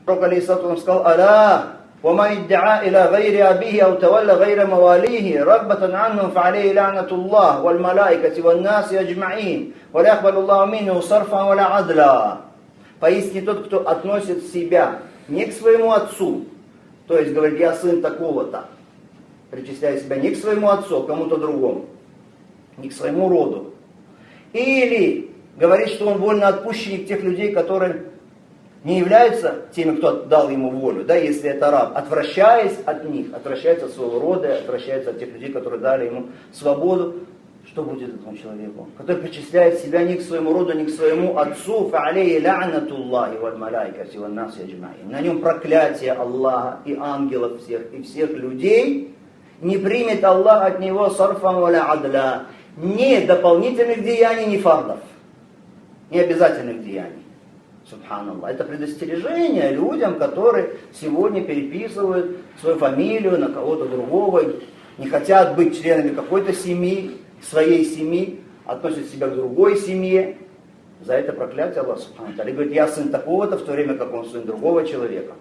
Пророк алейхиссалату сказал: «Аля, ومن ادعى إلى غير أبيه أو تولى غير مواليه رغبة عنه فعليه لعنة الله والملائكة والناس أجمعين ولا يقبل الله منه صرفا ولا عدلا». Поистине тот, кто относит себя не к своему отцу, то есть говорит: «Я сын такого-то», причисляя себя не к своему отцу, а к кому-то другому, не к своему роду, или говорит, что он вольноотпущенник тех людей, которые не являются теми, кто дал ему волю, да, если это раб, отвращаясь от них, отвращается от своего рода, отвращается от тех людей, которые дали ему свободу, что будет этому человеку? Который причисляет себя не к своему роду, не к своему отцу, فَعَلَيْهِ لَعْنَةُ اللَّهِ وَالْمَلَائِكَةِ وَالنَّاسِ أَجْمَعِينَ. На нем проклятие Аллаха и ангелов всех, и всех людей. Не примет Аллах от него сарфан валя адля, ни дополнительных деяний, ни фардов, ни обязательных деяний. Субханаллах. Это предостережение людям, которые сегодня переписывают свою фамилию на кого-то другого, не хотят быть членами какой-то семьи, своей семьи, относят себя к другой семье. За это проклятие Аллах Субхану ва Тааля говорит: «Я сын такого-то», в то время как он сын другого человека.